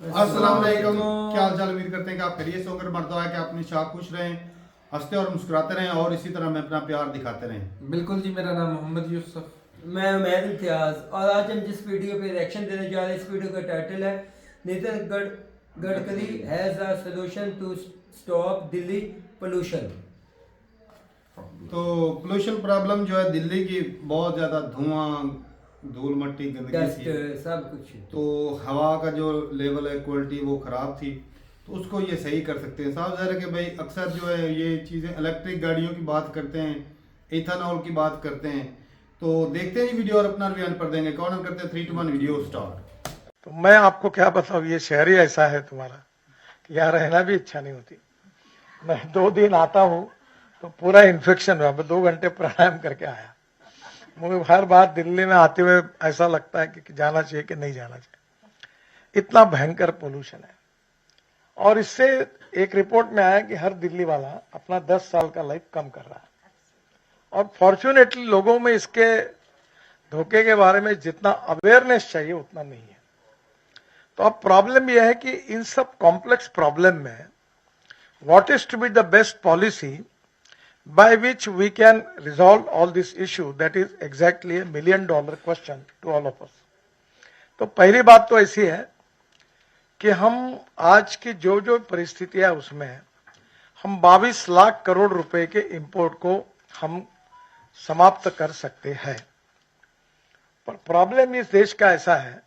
अस्सलाम वालेकुम। क्या हाल चाल, उम्मीद करते हैं कि आप खैरियत से होकर मरता है कि अपनी शाह खुश रहें, हंसते और मुस्कुराते रहें और इसी तरह में अपना प्यार दिखाते रहें। बिल्कुल जी। मेरा नाम मोहम्मद यूसुफ। मैं उमैद इम्तियाज़ और आज हम जिस वीडियो पे रिएक्शन देने जा रहे हैं, इस वीडियो का टाइटल है Nitin Gadkari has a solution to stop Delhi pollution. तो पोल्यूशन प्रॉब्लम जो है दिल्ली की, बहुत ज़्यादा धुआं, धूल मट्टी गंदगी डस्ट थी। सब कुछ। तो हवा का जो लेवल है, क्वालिटी वो ख़राब थी। तो उसको ये सही कर सकते हैं। साफ ज़ाहिर है कि भाई अक्सर जो है ये चीज़ें, इलेक्ट्रिक गाड़ियों की बात करते हैं, इथेनॉल की बात करते हैं। तो देखते हैं जी वीडियो और अपना रिव्यू कर देंगे। कौन करते हैं 3 2 1 वीडियो स्टार्ट। तो मैं आपको क्या बताऊं, ये शहर ही ऐसा है तुम्हारा कि यहाँ रहना भी इच्छा नहीं होती। मैं 2 दिन आता हूँ तो पूरा इन्फेक्शन हुआ। मैं 2 घंटे प्राणायाम करके आया। मुझे हर बार दिल्ली में आते हुए ऐसा लगता है कि जाना चाहिए कि नहीं जाना चाहिए। इतना भयंकर पोल्यूशन है। और इससे एक रिपोर्ट में आया कि हर दिल्ली वाला अपना 10 साल का लाइफ कम कर रहा है। और फॉर्चुनेटली लोगों में इसके धोखे के बारे में जितना अवेयरनेस चाहिए उतना नहीं है। तो अब प्रॉब्लम यह है कि इन सब कॉम्प्लेक्स प्रॉब्लम में what is to be the best policy by which we can resolve all this issue, that is exactly $1 million question to all of us. तो पहली बात तो ऐसी है कि हम आज की जो जो परिस्थितियां उसमें हम 22 लाख करोड़ रुपए के इंपोर्ट को हम समाप्त कर सकते हैं। पर प्रॉब्लम इस देश का ऐसा है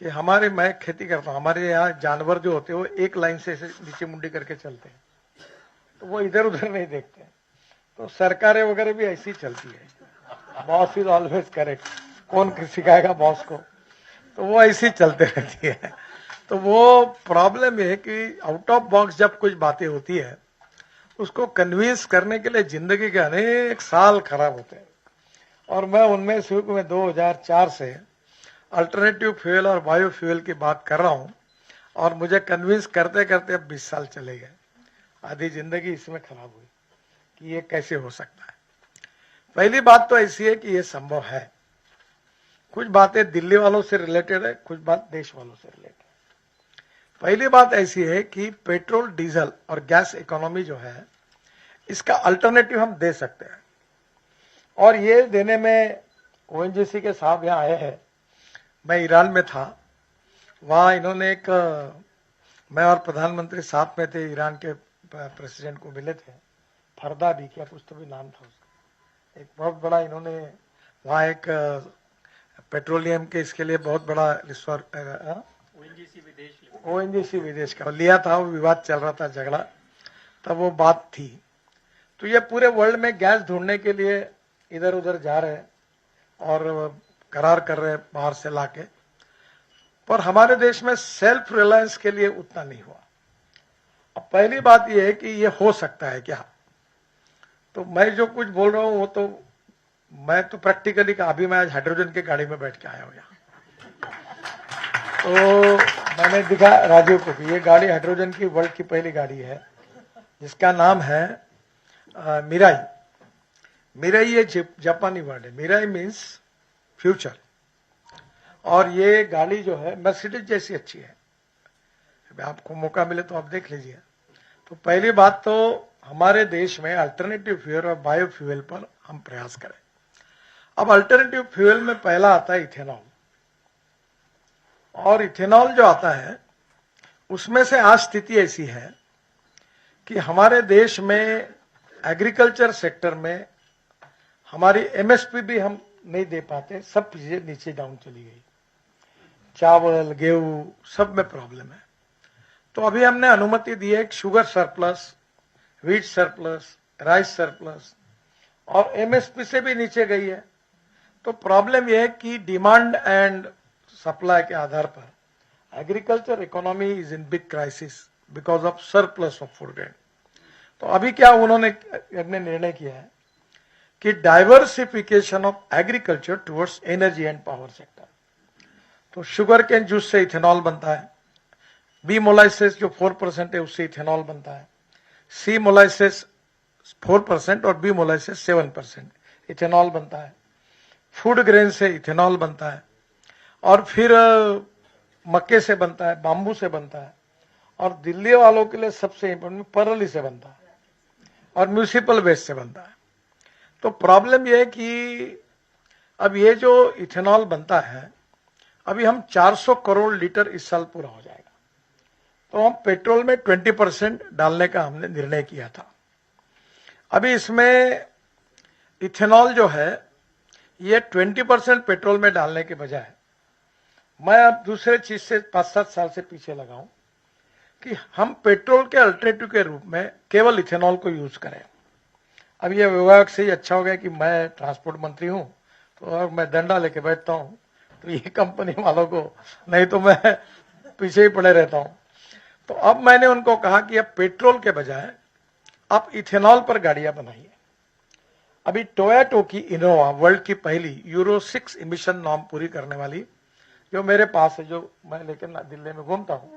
कि हमारे, मैं खेती करता हूं, हमारे यहाँ जानवर जो होते हैं वो एक लाइन से नीचे मुंडी करके चलते हैं। तो वो इधर उधर नहीं देखते हैं। तो सरकारें वगैरह भी ऐसी चलती है। Boss is always correct. कौन सिखाएगा बॉस को? तो वो ऐसी चलते रहती है। तो वो प्रॉब्लम ये है कि आउट ऑफ बॉक्स जब कुछ बातें होती है उसको कन्विंस करने के लिए जिंदगी के अनेक साल खराब होते हैं। और मैं उनमें शुरू में 2004 से अल्टरनेटिव फ्यूल और बायो फ्यूल की बात कर रहा हूं और मुझे कन्विंस करते करते अब 20 साल चले गए। आधी जिंदगी इसमें खराब हुई कि ये कैसे हो सकता है। पहली बात तो ऐसी है कि ये संभव है। कुछ बातें दिल्ली वालों से रिलेटेड है, कुछ बात देश वालों से रिलेटेड है। पहली बात ऐसी है कि पेट्रोल, डीजल और गैस इकोनॉमी जो है इसका अल्टरनेटिव हम दे सकते हैं। और ये देने में ओएनजीसी के साहब यहाँ आए हैं। मैं ईरान में था, वहां इन्होंने एक, मैं और प्रधानमंत्री साथ में थे, ईरान के प्रेसिडेंट को मिले थे। फरदा भी क्या कुछ तो भी नाम था उसका। एक बहुत बड़ा इन्होंने वहां एक पेट्रोलियम के इसके लिए बहुत बड़ा रिसोर्स, ओएनजीसी विदेश का लिया था। वो विवाद चल रहा था, झगड़ा, तब वो बात थी। तो ये पूरे वर्ल्ड में गैस ढूंढने के लिए इधर उधर जा रहे हैं और करार कर रहे हैं बाहर से लाके। पर हमारे देश में सेल्फ रिलायंस के लिए उतना नहीं हुआ। अब पहली बात यह है कि ये हो सकता है क्या? तो मैं जो कुछ बोल रहा हूं वो तो मैं तो प्रैक्टिकली का, अभी मैं आज हाइड्रोजन की गाड़ी में बैठ के आया हूं यहाँ। तो मैंने दिखा राजीव को कि ये गाड़ी हाइड्रोजन की वर्ल्ड की पहली गाड़ी है जिसका नाम है मिराई। मिराई ये जापानी वर्ड है। Mirai means future. और ये गाड़ी जो है मर्सिडीज जैसी अच्छी है। आपको मौका मिले तो आप देख लीजिए। तो पहली बात तो हमारे देश में अल्टरनेटिव फ्यूल और बायो फ्यूल पर हम प्रयास करें। अब अल्टरनेटिव फ्यूल में पहला आता है इथेनॉल। और इथेनॉल जो आता है उसमें से आज स्थिति ऐसी है कि हमारे देश में एग्रीकल्चर सेक्टर में हमारी एमएसपी भी हम नहीं दे पाते। सब चीजें नीचे डाउन चली गई। चावल, गेहूं सब में प्रॉब्लम है। तो अभी हमने अनुमति दी है sugar surplus, wheat surplus, rice surplus, और एमएसपी से भी नीचे गई है। तो प्रॉब्लम यह है कि डिमांड एंड सप्लाई के आधार पर agriculture economy is in big crisis because of surplus of food grain. तो अभी क्या उन्होंने अपने निर्णय किया है कि diversification of agriculture towards energy and power sector. तो शुगर केन जूस से इथेनॉल बनता है। बी मोलाइसिस जो 4% है उससे इथेनॉल बनता है। सी मोलाइसिस 4% और बी मोलाइसिस 7% इथेनॉल बनता है। फूड ग्रेन से इथेनॉल बनता है। और फिर मक्के से बनता है, बाम्बू से बनता है, और दिल्ली वालों के लिए सबसे इंपॉर्टेंट परली से बनता है और म्यूनिसिपल वेस्ट से बनता है। तो प्रॉब्लम यह है कि अब ये जो इथेनॉल बनता है, अभी हम 400 करोड़ लीटर इस साल पूरा हो जाएगा, तो हम पेट्रोल में 20% डालने का हमने निर्णय किया था। अभी इसमें इथेनॉल जो है ये 20% पेट्रोल में डालने के बजाय मैं अब दूसरे चीज से 5-7 साल से पीछे लगा हूं कि हम पेट्रोल के अल्टरनेटिव के रूप में केवल इथेनॉल को यूज करें। अब ये विभाग से ही अच्छा हो गया कि मैं ट्रांसपोर्ट मंत्री हूं, तो और मैं डंडा लेके बैठता हूं, तो ये कंपनी वालों को, नहीं तो मैं पीछे ही पड़े रहता हूं। तो अब मैंने उनको कहा कि अब पेट्रोल के बजाय आप इथेनॉल पर गाड़ियां बनाइए। अभी टोयोटा की इनोवा वर्ल्ड की पहली यूरो 6 इमिशन नॉर्म पूरी करने वाली जो मेरे पास है, जो मैं लेकर दिल्ली में घूमता हूं,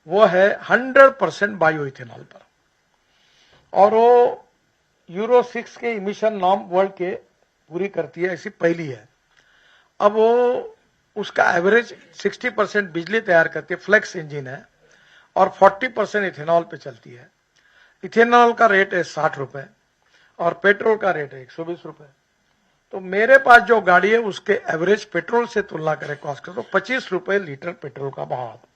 वो है 100% बायो इथेनॉल पर, और वो यूरो 6 के इमिशन नॉर्म वर्ल्ड के पूरी करती है, ऐसी पहली है। अब वो उसका एवरेज 60% बिजली तैयार करती है, फ्लेक्स इंजन है, और 40% इथेनॉल पे चलती है। इथेनॉल का रेट है 60 रुपए और पेट्रोल का रेट है 120 रुपए। तो मेरे पास जो गाड़ी है उसके एवरेज पेट्रोल से तुलना करें कॉस्ट का, तो 25 रुपए लीटर पेट्रोल का भाव आता।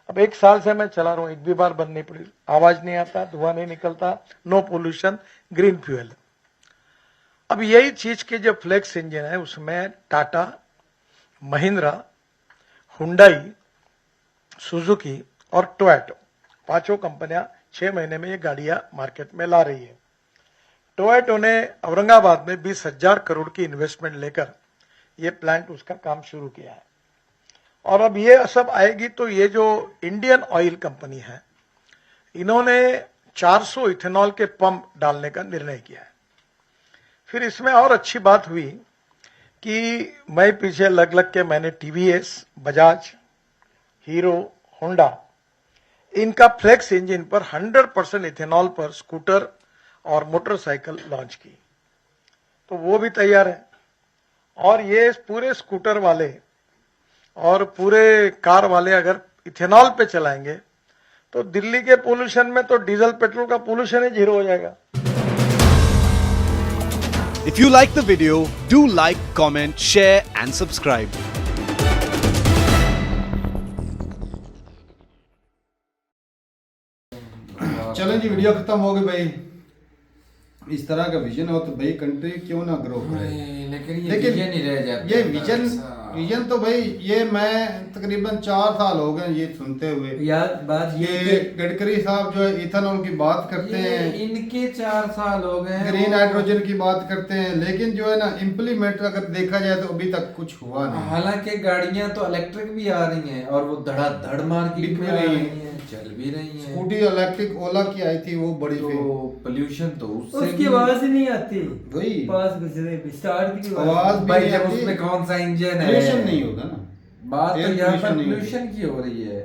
अब 1 साल से मैं चला रहा हूं, एक भी बार बंद नहीं पड़ी, आवाज नहीं आता, धुआं नहीं निकलता, नो पोल्यूशन, ग्रीन फ्यूल। अब यही चीज के जो फ्लेक्स इंजन है उसमें टाटा, महिंद्रा, हुंडई, सुजुकी और टोयोटा, 5 कंपनियां 6 महीने में ये गाड़ियां मार्केट में ला रही है। टोयोटा ने औरंगाबाद में 20,000 करोड़ की इन्वेस्टमेंट लेकर ये प्लांट उसका काम शुरू किया है, और अब ये सब आएगी तो ये जो इंडियन ऑयल कंपनी है, इन्होंने 400 इथेनॉल के पंप डालने का निर्णय किया है। फिर इसमें और अच्छी बात हुई कि मैं पीछे लग लग के मैंने टीवीएस, बजाज, हीरो, होंडा, इनका फ्लेक्स इंजन पर 100% इथेनॉल पर स्कूटर और मोटरसाइकिल लॉन्च की, तो वो भी तैयार है। और ये पूरे स्कूटर वाले और पूरे कार वाले अगर इथेनॉल पे चलाएंगे तो दिल्ली के पोल्यूशन में तो डीजल पेट्रोल का पोल्यूशन ही 0 हो जाएगा। If you like the video, do like, comment, share and subscribe. चलें जी, वीडियो खत्म हो गई भाई। इस तरह का विजन हो तो भाई कंट्री क्यों ना ग्रो करे, लेकिन ये विजन ही रह जाता ये है। विजन तो भाई ये मैं तकरीबन 4 साल हो गए ये सुनते हुए। यार बात ये गडकरी साहब जो है इथेनॉल की बात करते हैं, इनके 4 साल हो गए, ग्रीन हाइड्रोजन की बात करते हैं, लेकिन जो है ना इम्प्लीमेंट अगर देखा जाए तो अभी तक कुछ हुआ नहीं। हालांकि गाड़ियां तो इलेक्ट्रिक भी आ रही हैं और वो धड़ाधड़ मार्केट में आ रही हैं, चल भी रही हैं। स्कूटी इलेक्ट्रिक ओला की आई थी, वो बड़ी तो पोल्यूशन तो उसकी आवाज ही नहीं आती, वही पास गुजरे स्टार्ट की आवाज भी भाई, नहीं जब आती, उसमें कौन सा इंजन है, पोल्यूशन नहीं होगा ना। बात तो Air यहाँ पर pollution नहीं पोल्यूशन की हो रही है।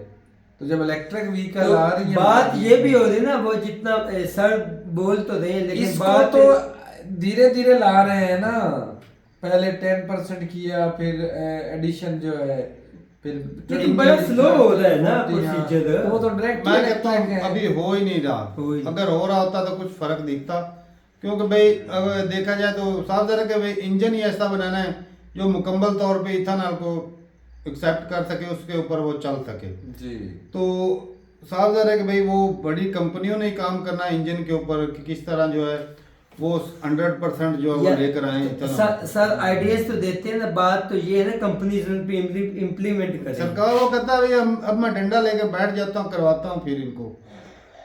तो जब इलेक्ट्रिक व्हीकल तो आ रही है, बात ये भी हो रही है ना, वो जितना सर बोल तो रहे हैं, लेकिन इसको बात तो धीरे धीरे ला रहे हैं ना। पहले 10% किया, फिर एडिशन जो है, फिर लेकिन बड़ा स्लो हो रहा है ना प्रोसीजर। वो तो डायरेक्ट मैं कहता हूँ अभी हो ही नहीं रहा। अगर हो रहा होता तो कुछ फर्क दिखता, क्योंकि भाई अगर देखा जाए तो साफ जरा कि भाई इंजन ही ऐसा बनाना है जो मुकम्मल तौर पे इथेनॉल को एक्सेप्ट कर सके, उसके ऊपर वो चल सके जी। तो साफ जरा कि भाई वो बड़ी कंपनियों ने ही काम करना है इंजन के ऊपर कि किस तरह जो है वो 100% जो है वो लेकर आए इथेनॉल। सर आइडियाज तो देते हैं ना, बात तो ये है ना कंपनीज उन पे इम्प्लीमेंट करें। सरकार वो कहता है भाई अब मैं डंडा लेकर बैठ जाता हूँ, करवाता हूँ फिर इनको।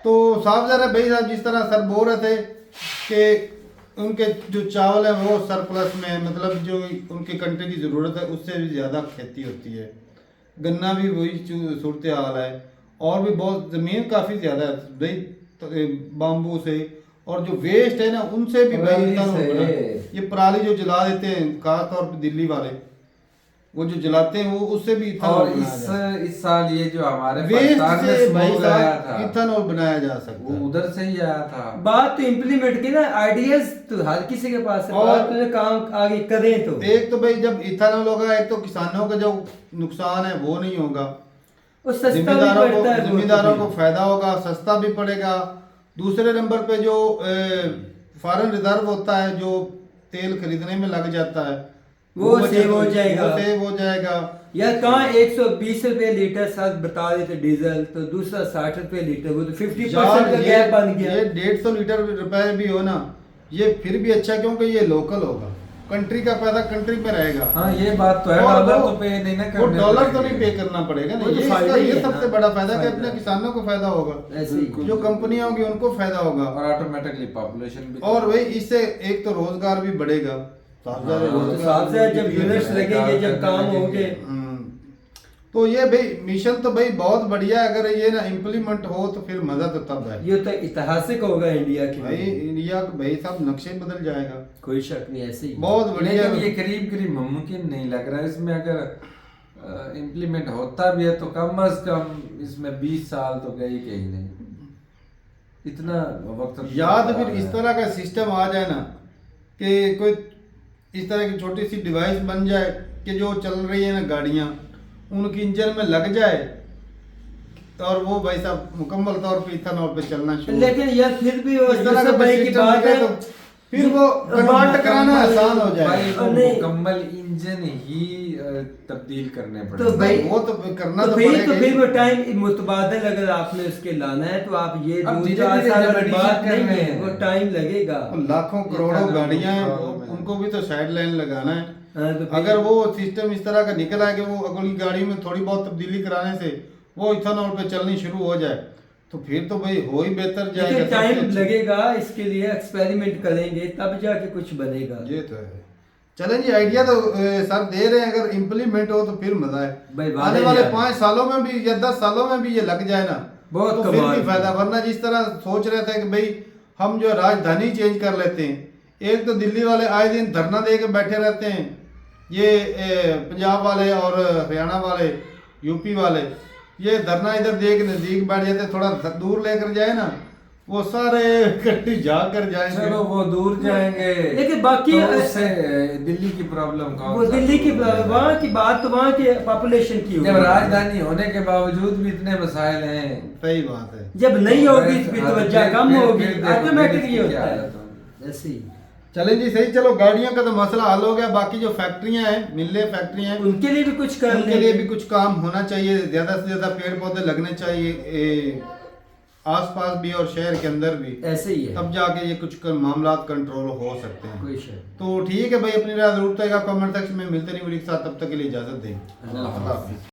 तो साफ जरा भाई साहब जिस तरह सर बोल रहे थे कि उनके जो चावल है वो सरप्लस में, मतलब जो उनकी कंट्री की ज़रूरत है उससे भी ज़्यादा खेती होती है, गन्ना भी वही सूरत हाल है, और भी बहुत ज़मीन काफ़ी ज़्यादा है भाई बाम्बू से, और जो वेस्ट है ना उनसे भी भाई ये पराली जो जला देते हैं खास तौर पर दिल्ली वाले, वो जो जलाते हैं वो उससे भी इथेनॉल और बनाया जा सकता इस साल ये जो हमारे है। वेस्ट पाकिस्तान में से भाई स्मोक आया साहब था इथेनॉल बनाया जा सकता वो है। उधर से ही आया था। बात तो इम्प्लीमेंट की ना, आइडियाज तो हर किसी के पास है, और बात तो काम आगे करें तो एक तो भाई जब इथेनॉल होगा, एक तो किसानों का जो नुकसान है वो नहीं होगा, वो सस्ता भी जिम्मेदारों पड़ता है, को वो जिम्मेदारों तो को फायदा होगा, सस्ता भी पड़ेगा। दूसरे नंबर पे जो फॉरेन रिजर्व होता है जो तेल खरीदने में लग जाता है वो बचत- सेव हो जाएगा। वो सेव हो जाएगा। या कहाँ 120 रुपए लीटर साथ बता देते डीजल, तो दूसरा 60 रुपए लीटर, वो तो 50% का गैप बन गया। ये 150 लीटर रुपए भी हो ना, ये फिर भी अच्छा, क्योंकि ये लोकल होगा, कंट्री का पैसा कंट्री में रहेगा। हाँ ये बात तो है, और डॉलर वो- तो पे नहीं ना वो करने डॉलर तो पड़ेंगे। नहीं पे करना पड़ेगा ना, वो तो ये फायदा इसका ही ये है सबसे ना। बड़ा फायदा है कि फायदा। अपने किसानों को फायदा होगा, ऐसे ही जो कंपनियां होंगी उनको फायदा होगा, और ऑटोमेटिकली पॉपुलेशन भी और भाई इससे एक तो रोजगार भी बढ़ेगा। साफ हाँ, जाहिर है वो तो रोजगार साफ से जब भी यूनिट्स बढ़ेगा। लगेंगे, जब काम लगेंगे। होंगे। तो ये भाई मिशन तो भाई बहुत बढ़िया है, अगर ये ना इम्प्लीमेंट हो तो फिर मजा तो तब है ये तो ऐतिहासिक होगा इंडिया के भाई। लिए, इंडिया भाई साहब नक्शे बदल जाएगा, कोई शक नहीं, ऐसे ही बहुत बढ़िया। लेकिन ये करीब करीब मुमकिन नहीं लग रहा है। इसमें अगर इम्प्लीमेंट होता भी है तो कम से कम इसमें 20 साल तो गए कहीं नहीं, इतना वक्त याद फिर इस तरह का सिस्टम आ जाए ना कि कोई इस तरह की छोटी सी डिवाइस बन जाए कि जो चल रही है ना गाड़ियाँ उनकी इंजन में लग जाए, और वो भाई साहब मुकम्मल तौर पे इथेनॉल पे चलना शुरू। लेकिन यार फिर भी वो इस तरह यूसुफ का भाई की सिस्टम बात है, तो फिर वो कन्वर्ट कराना आसान हो भाई जाएगा। वो नहीं। मुकम्मल इंजन ही तब्दील करने तो पड़ेंगे। भाई वो तो करना तो तो फिर पड़ेगा फिर ही। वो टाइम मुतबादल अगर आपने उसके लाना है तो आप ये अब 2-4 धीरे-धीरे साल जब की बात addition कर नहीं रहे है, हैं। वो टाइम लगेगा। तो लाखों करोड़ों इथेनॉल गाड़ियां हैं, प्रॉब्लम है। उनको भी तो साइड लाइन लगाना है। हाँ, तो फिर- अगर वो सिस्टम इस तरह का निकल आए कि वो अगली गाड़ी में थोड़ी बहुत तब्दीली कराने से वो इथेनॉल पे चलनी शुरू हो जाए तो फिर तो भाई हो ही बेहतर जाएगा। लेकिन सबसे टाइम अच्छा। लगेगा, इसके लिए एक्सपेरिमेंट करेंगे तब जाके कुछ बनेगा। ये तो है। चलें जी, आइडिया तो सर दे रहे हैं, अगर इम्प्लीमेंट हो तो फिर मजा भाई है। वादे आने वाले यार। 5 सालों में भी या 10 सालों में भी ये लग जाए ना बहुत तो फिर कमाल भी फायदा। वरना जिस तरह सोच रहे थे कि भाई हम जो राजधानी चेंज कर लेते हैं, एक तो दिल्ली वाले आए दिन धरना दे के बैठे रहते हैं, ये पंजाब वाले और हरियाणा वाले, यूपी वाले, ये धरना इधर दे के नजदीक बैठ जाते, थोड़ा दूर लेकर जाए ना वो सारे इकट्ठी जा कर जाएंगे। चलो वो दूर जाएंगे, लेकिन बाकी तो उससे दिल्ली की प्रॉब्लम कौन वो सा दिल्ली की solve होगा? वहाँ की बात तो वहाँ के पॉपुलेशन की जब होगी। राजधानी होने के बावजूद भी इतने मसाइल हैं, सही बात है। जब नहीं होगी फिर- फिर तवज्जो कम फिर- होगी, फिर देखो ऑटोमेटिक दिल्ली ये की क्या होता है हालत होगी। ऐसे ही। चलें जी, सही। चलो गाड़ियों का तो मसला हल हो गया, बाकी जो फैक्ट्रियां हैं, मिलें, फैक्ट्रियां हैं, उनके लिए भी कुछ कर उनके लिए भी कुछ काम होना चाहिए। ज्यादा से ज्यादा पेड़ पौधे लगने चाहिए आसपास भी और शहर के अंदर भी, ऐसे ही है, तब जाके ये कुछ मामला कंट्रोल हो सकते हैं। कोई शक। तो ठीक है भाई, अपनी राय जरूर कमेंट सेक्शन में। मिलते नहीं वीडियो के साथ, तब तक के लिए इजाजत दें। अल्लाह हाफ़िज़।